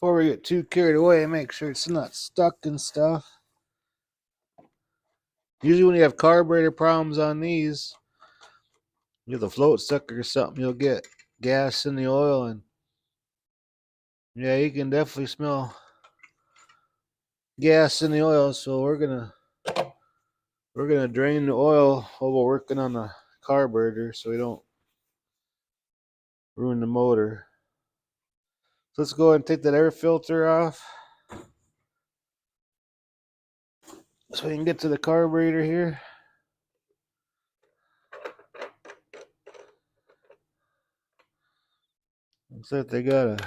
before we get too carried away, make sure it's not stuck and stuff. Usually when you have carburetor problems on these, you have the float stuck or something, you'll get gas in the oil, and yeah, you can definitely smell gas in the oil. So we're gonna drain the oil while we're working on the carburetor so we don't ruin the motor. So let's go ahead and take that air filter off so we can get to the carburetor here. Looks like they got a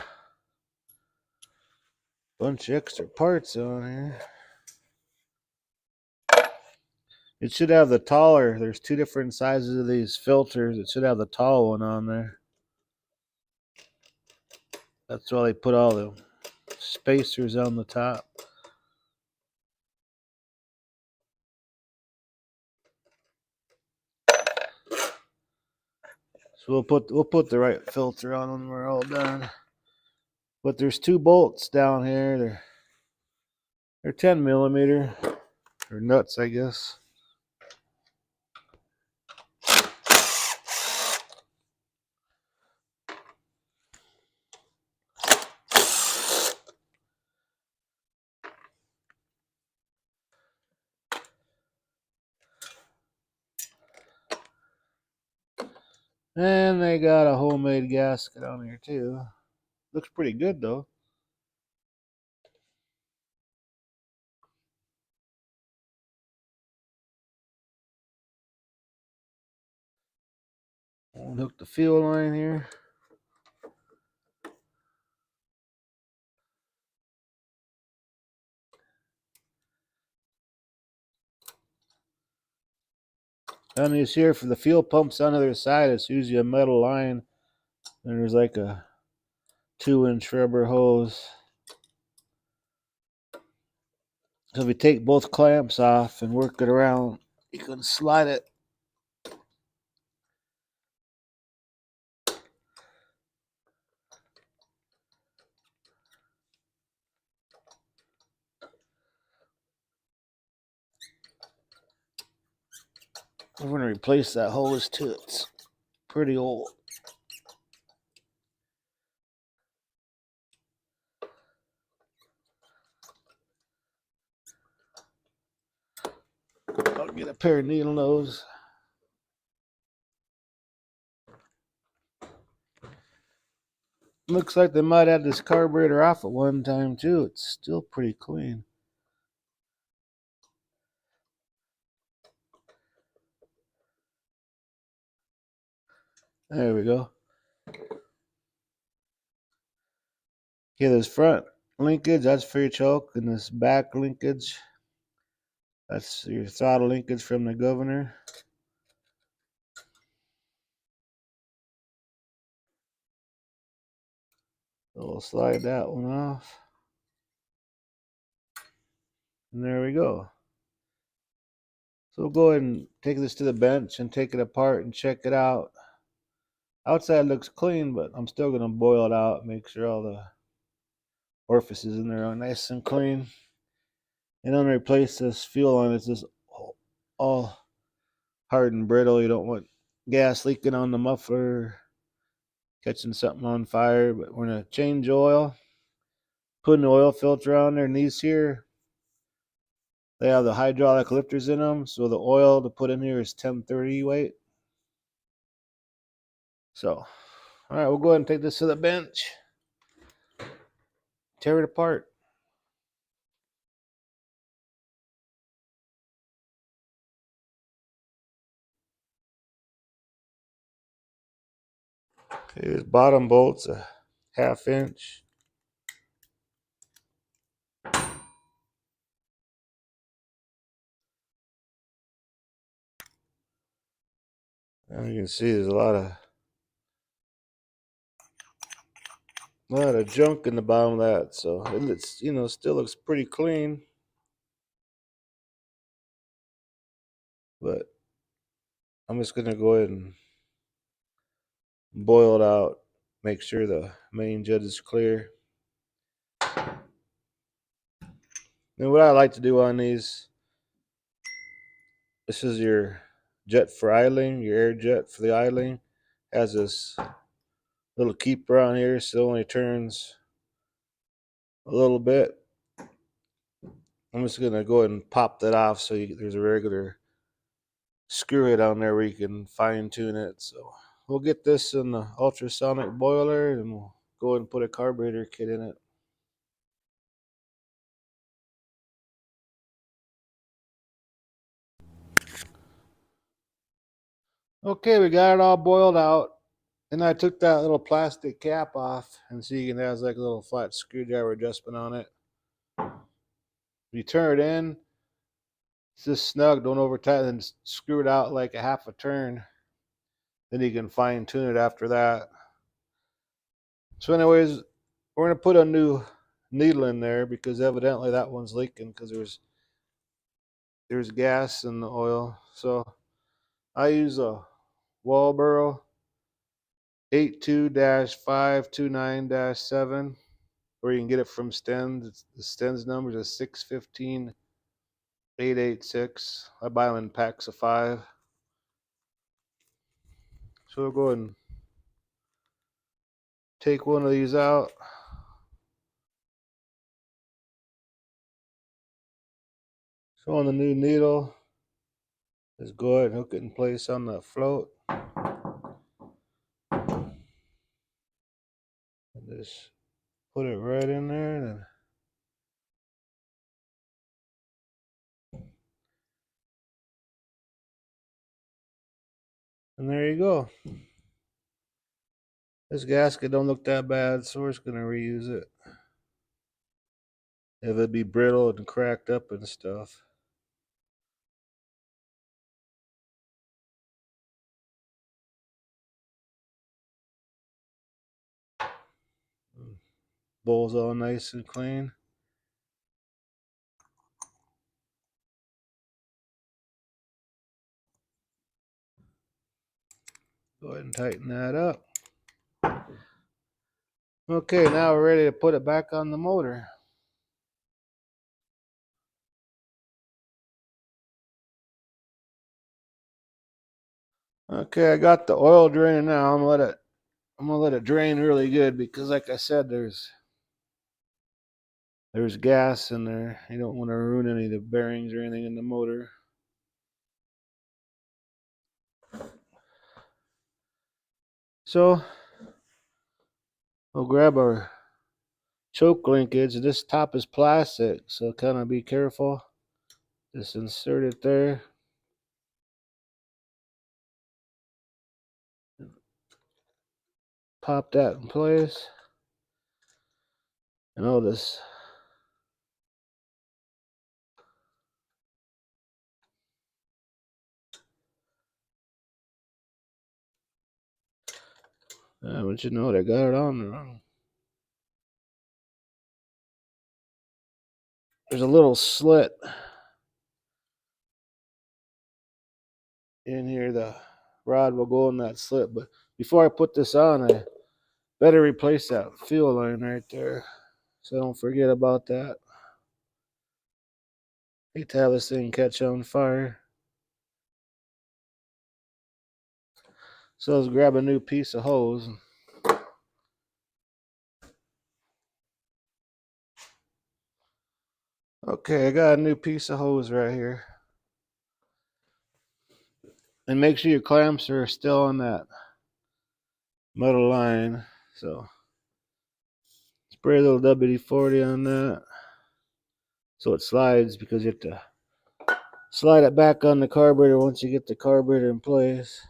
bunch of extra parts on here. It should have the taller. There's two different sizes of these filters. It should have the tall one on there. That's why they put all the spacers on the top. So we'll put the right filter on when we're all done. But there's two bolts down here. They're 10 millimeter. Or nuts, I guess. And they got a homemade gasket on here too. Looks pretty good though. We'll hook the fuel line here. On these here for the fuel pumps on the other side, it's usually a metal line. And there's like a 2-inch rubber hose. So if you take both clamps off and work it around, you can slide it. We're going to replace that hose too. It's pretty old. I'll get a pair of needle nose. Looks like they might have this carburetor off at one time too. It's still pretty clean. There we go. Okay, this front linkage, that's for your choke, and this back linkage, that's your throttle linkage from the governor. So we'll slide that one off. And there we go. So we'll go ahead and take this to the bench and take it apart and check it out. Outside looks clean, but I'm still going to boil it out, make sure all the orifices in there are nice and clean. And then replace this fuel line. It's just all hard and brittle. You don't want gas leaking on the muffler, catching something on fire. But we're going to change oil, put an oil filter on there. And these here, they have the hydraulic lifters in them. So the oil to put in here is 1030 weight. So, all right, we'll go ahead and take this to the bench, tear it apart. Okay, this bottom bolt's a 1/2 inch. And you can see there's a lot of junk in the bottom of that, so it's, you know, still looks pretty clean. But I'm just gonna go ahead and boil it out, make sure the main jet is clear. And what I like to do on these, this is your jet for idling, your air jet for the idling. Has this little keeper on here, so it only turns a little bit. I'm just gonna go ahead and pop that off so there's a regular screw head on there where you can fine tune it. So we'll get this in the ultrasonic boiler and we'll go ahead and put a carburetor kit in it. Okay, we got it all boiled out. And I took that little plastic cap off, and see, it has like a little flat screwdriver adjustment on it. You turn it in, it's just snug, don't over tighten, and screw it out like a half a turn. Then you can fine tune it after that. So, anyways, we're gonna put a new needle in there because evidently that one's leaking because there's gas in the oil. So I use a Walboro 82-529-7, or you can get it from Stens. The Stens number is 615-886. I buy them in packs of 5. So we'll go ahead and take one of these out. So on the new needle, just go ahead and hook it in place on the float. And just put it right in there. And there you go. This gasket don't look that bad, so we're just gonna reuse it. If it'd be brittle and cracked up and stuff. Bowl's all nice and clean. Go ahead and tighten that up. Okay, now we're ready to put it back on the motor. Okay, I got the oil draining now. I'm gonna let it drain really good because, like I said, there's gas in there. You don't want to ruin any of the bearings or anything in the motor. So we'll grab our choke linkage. This top is plastic, so kind of be careful. Just insert it there. Pop that in place. And all this. But you know what? I got it on there. There's a little slit in here. The rod will go in that slit. But before I put this on, I better replace that fuel line right there. So don't forget about that. Hate to have this thing catch on fire. So let's grab a new piece of hose. Okay, I got a new piece of hose right here. And make sure your clamps are still on that metal line. So spray a little WD-40 on that so it slides, because you have to slide it back on the carburetor once you get the carburetor in place.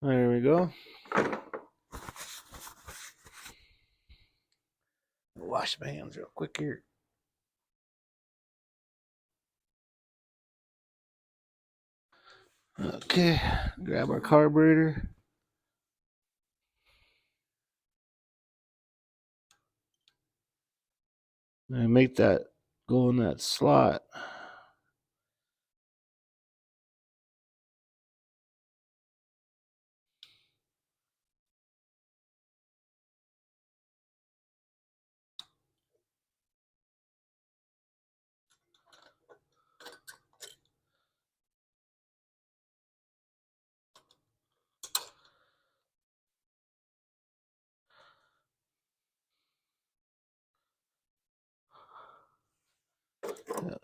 There we go. Wash my hands real quick here. Okay, grab our carburetor. And make that go in that slot.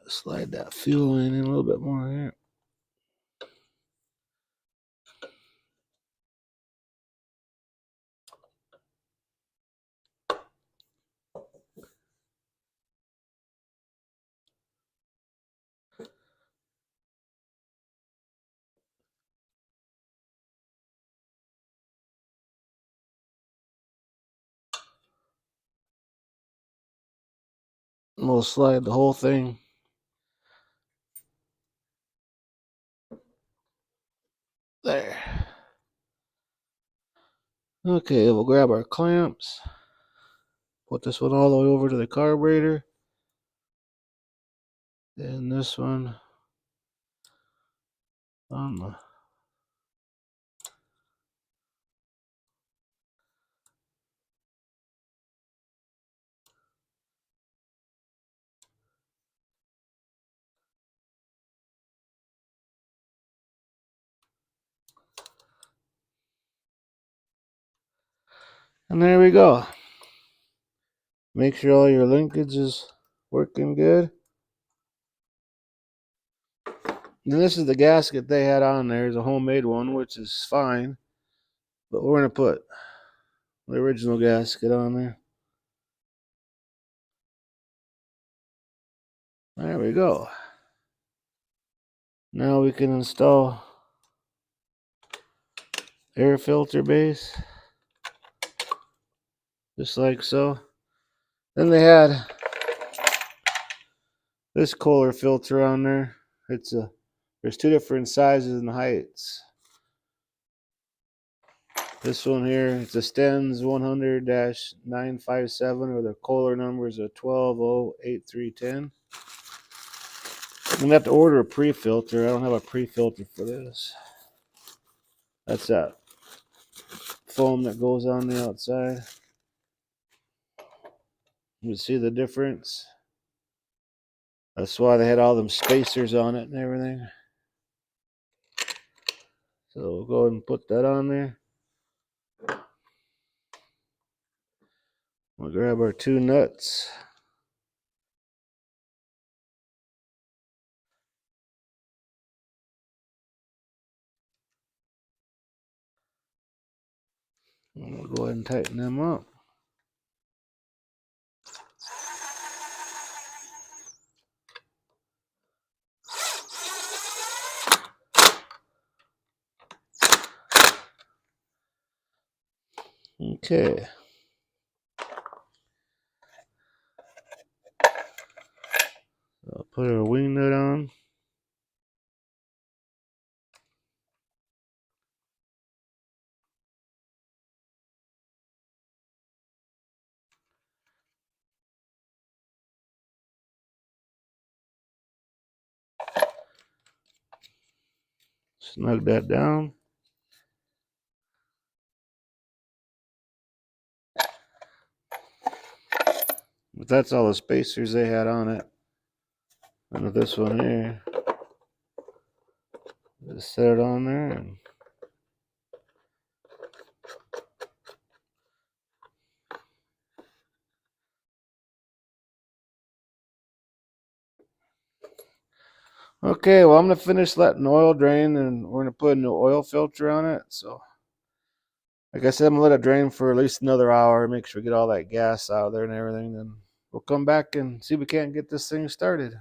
Slide that fuel in a little bit more here. And we'll slide the whole thing. There. Okay, we'll grab our clamps. Put this one all the way over to the carburetor. And this one on the and there we go. Make sure all your linkage is working good. And this is the gasket they had on there. It's a homemade one, which is fine. But we're going to put the original gasket on there. There we go. Now we can install air filter base. Just like so. Then they had this Kohler filter on there. There's two different sizes and heights. This one here, it's a Stens 100-957, or the Kohler number is a 1208310. I'm gonna have to order a pre-filter. I don't have a pre-filter for this. That's that foam that goes on the outside. You see the difference? That's why they had all them spacers on it and everything. So we'll go ahead and put that on there. We'll grab our two nuts. And we'll go ahead and tighten them up. Okay. I'll put our wing nut on. Snug that down. But that's all the spacers they had on it. And with this one here, just set it on there. And okay, well, I'm going to finish letting the oil drain, and we're going to put a new oil filter on it. So, like I said, I'm going to let it drain for at least another hour, make sure we get all that gas out of there and everything. Then we'll come back and see if we can't get this thing started.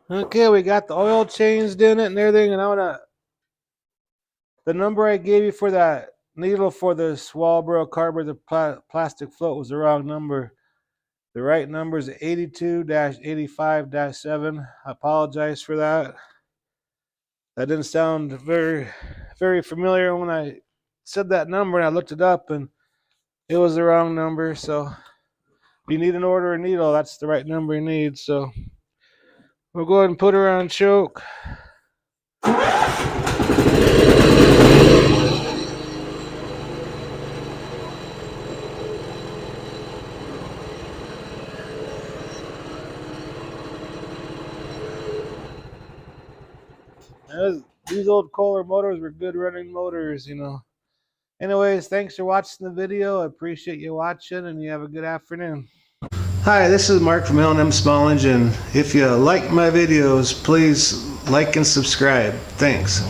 Okay, we got the oil changed in it and everything, and the number I gave you for that needle for the Swalbro carburetor plastic float was the wrong number. The right number is 82-85-7. I apologize for that. That didn't sound very, very familiar when I said that number, and I looked it up, and it was the wrong number. So if you need an order a needle, that's the right number you need. So we'll go ahead and put her on choke. These these old Kohler motors were good running motors, you know. Anyways, thanks for watching the video. I appreciate you watching, and you have a good afternoon. Hi, this is Mark from L&M Small Engine. If you like my videos, please like and subscribe. Thanks.